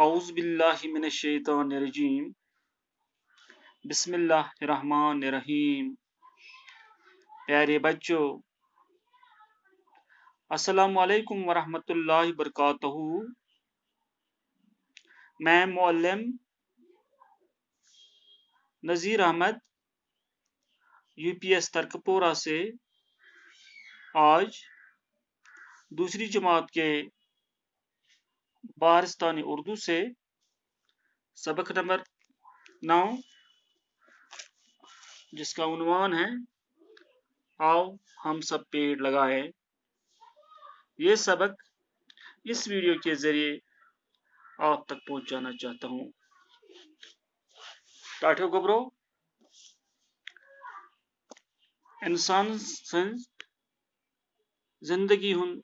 اعوذ باللہ من الشیطان الرجیم بسم اللہ الرحمن الرحیم. پیارے بچوں، السلام علیکم ورحمۃ اللہ وبرکاتہ. میں معلم Nazir Ahmad U P S Turkpora سے آج دوسری جماعت کے بہارستانی اردو سے سبق نمبر 9 جس کا عنوان ہے آؤ ہم سب پیڑ لگائیں. یہ سبق اس ویڈیو کے ذریعے آپ تک پہنچانا چاہتا ہوں. ٹاٹھو گبرو انسان سن زندگی ہند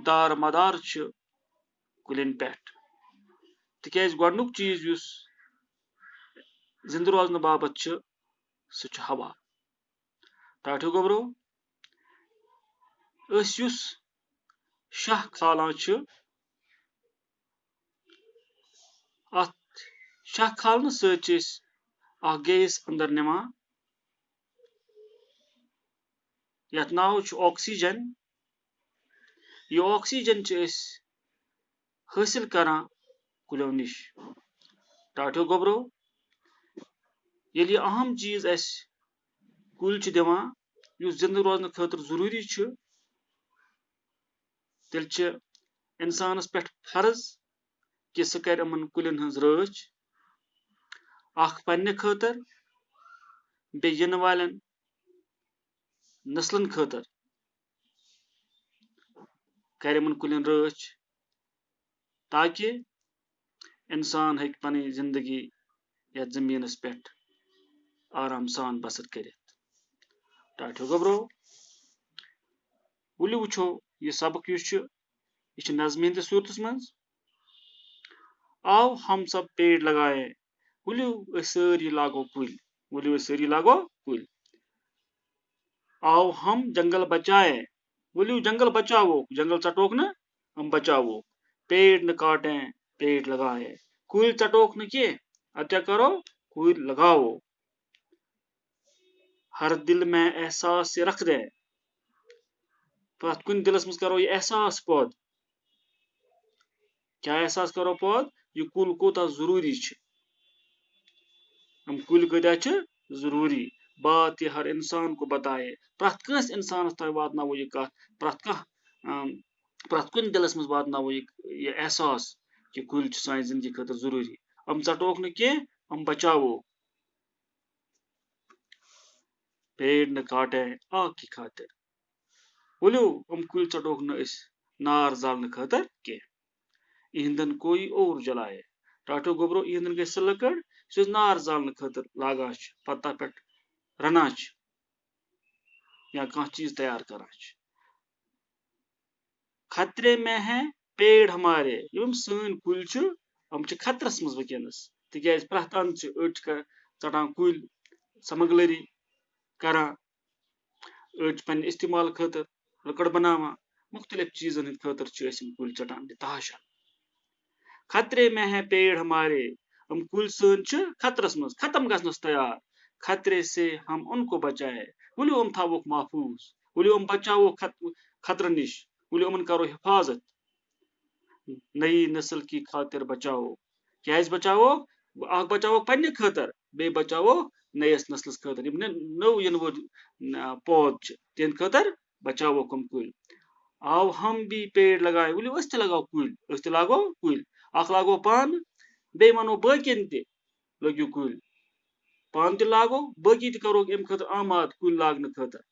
دار مدار کلین پہ تکیاز گۄڈنیُک چیز یُس زندٕ روزنہٕ باپتھ سُہ چھُ ہوا. ٹاٹھو گبرو أسۍ یُس شاہ کھالان چھِ اتھ شاہ کھالنہٕ سۭتۍ چھِ أسۍ اکھ گیس اندر نِوان یتھ ناو چھُ آکسیجن. یہِ آکسیجن چھِ أسۍ حٲصِل کران کُلیو نِش. ٹاٹھو گبرو ییٚلہِ یہِ اہم چیٖز اَسہِ کُلۍ چھِ دِوان یُس زِندٕ روزنہٕ خٲطرٕ ضروٗری چھُ تیٚلہِ چھِ اِنسانس پٮ۪ٹھ فرض کہِ سُہ کرِ یِمن کُلٮ۪ن ہٕنٛز رٲچھ اکھ پننہِ خٲطرٕ بیٚیہِ یِنہٕ والٮ۪ن نسلن خٲطرٕ کرِ یِمن کُلٮ۪ن رٲچھ تاکہِ اِنسان ہیٚکہِ پنٕنۍ زندگی یتھ زٔمیٖنس پٮ۪ٹھ آرام سان بسر کٔرِتھ. ٹاٹھو گبرو ؤلِو وٕچھو یہِ سبق یُس چھُ یہِ چھُ نظمہِ ہٕنٛدِس صوٗرتس منٛز. آو ہم سب پیڑ لگائے ؤلِو أسۍ سٲری لاگو کُلۍ. ؤلِو أسۍ سٲری لاگو کُلۍ. آو ہم جنگل بچائے ؤلِو جنگل بچاووکھ. جنگل ژٹوکھ نہٕ ہم بچاووکھ. پیڑ نہٕ کاٹیں پیڑ لگائے. کُلۍ ژٹوکھ نہٕ کینٛہہ ادٕ کیٛاہ کرو کُلۍ لگاوو. ہر دل میں احساس سے رکھ دے. پرٛٮ۪تھ کُنہِ دِلس منٛز کرو یہِ احساس پٲدٕ. کیٛاہ احساس کرو پٲدٕ؟ یہِ کُل کوٗتاہ ضروٗری چھُ. یِم کُلۍ کۭتیاہ چھِ ضروٗری. بات یہِ ہر انسان کو بتائے. پرٛٮ۪تھ کٲنٛسہِ انسانس تام واتناوو یہِ کتھ. پرٛٮ۪تھ کُنہِ دِلس منٛز واتناوو یہِ احساس کہِ کُلۍ چھِ سانہِ زندگی خٲطرٕ ضروٗری. یِم ژٹوکھ نہٕ کینٛہہ یِم بچاووکھ. پیڑ نہٕ کاٹیں آگ کی خاطر. ؤلِو یِم کُلۍ ژٹوکھ نہٕ أسۍ نار زالنہٕ خٲطرٕ کینٛہہ. ایندھن کوئی اور جلائے. ٹاٹھو گوبرو ایندھن گژھِ سۄ لٔکٕر یُس أسۍ نار زالنہٕ خٲطرٕ لاگان چھِ پتہٕ تتھ پٮ۪ٹھ رنان چھِ یا کانٛہہ چیٖز تیار کران چھِ. خطرے میں ہے پیڑ ہمارے. یِم سٲنۍ کُلۍ چھِ یِم چھِ خطرس منٛز وٕنکیٚنس تِکیازِ پرٛٮ۪تھ اندٕ چھِ أڑۍ چھِ ژٹان کُلۍ سمگلری کران. أڑۍ چھِ پننہِ استعمال خٲطرٕ لٔکٕر بناوان. مختلف چیٖزن ہٕنٛدۍ خٲطرٕ چھِ أسۍ یِم کُلۍ ژٹان. یہِ تحاشا. خطرے میں ہے پیڑ ہمارے. یِم کُلۍ سٲنۍ چھِ خطرس منٛز ختم گژھنس تیار. خطرے سے ہم ان کو بچائے. ؤلِو یِم تھاووکھ محفوظ. ؤلِو یِم بچاووکھ خطرٕ نِش. ؤلِو یِمن کرو حفاظت. نئی نسل کی خاطر بچاوو. کیازِ بچاووکھ؟ اکھ بچاووکھ پننہِ خٲطرٕ بیٚیہِ بچاووکھ نٔیِس نسلس خٲطرٕ. یِم نوٚو یِنہٕ وٲلۍ پود چھِ تِہنٛدِ خٲطرٕ بچاووکھ یِم کُلۍ. آو ہم بھی پیڑ لگائے. ؤلِو أسۍ تہِ لگاو کُلۍ. أسۍ تہِ لاگو کُلۍ. اکھ لاگو پانہٕ بیٚیہِ ونو باقین تہِ لٲگِو کُلۍ. پانہٕ تہِ لاگو باقی تہِ کروکھ امہِ خٲطرٕ آماد کُلۍ لاگنہٕ خٲطرٕ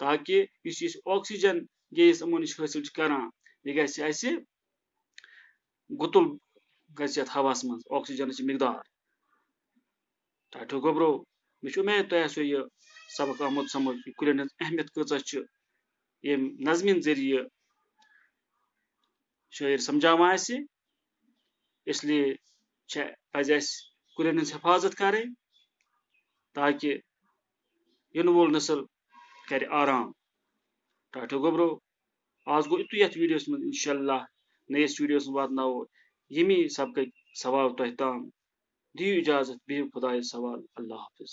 تاکہِ یُس یہِ آکسیجن گیس یِمو نِش حٲصِل چھِ کران یہِ گژھِ اَسہِ گُتُل گژھِ یتھ ہواہس منٛز آکسیجنٕچ مقدار. ٹاٹھو گوبرو مےٚ چھُ اُمید تۄہہِ آسیو یہِ سبق آمُت سمجھ یہِ کُلٮ۪ن ہٕنٛز اہمیت کۭژاہ چھِ ییٚمہِ نظمہِ ہٕنٛدۍ ذٔریعہٕ شٲعر سمجھاوان اَسہِ. اسلیے پزِ اَسہِ کُلٮ۪ن ہٕنٛز حفاظت کرٕنۍ تاکہِ یِنہٕ وول نسل کرِ آرام. ٹاٹھو گوبرو آز گوٚو یِتُے یتھ ویٖڈیوس منٛز. انشاء اللہ نٔیِس ویٖڈیوس منٛز واتناوو یمی سبقٕکۍ سوال تۄہہِ تام دِیِو اِجازت بِہِو خۄدایَس سوال اللہ حافظ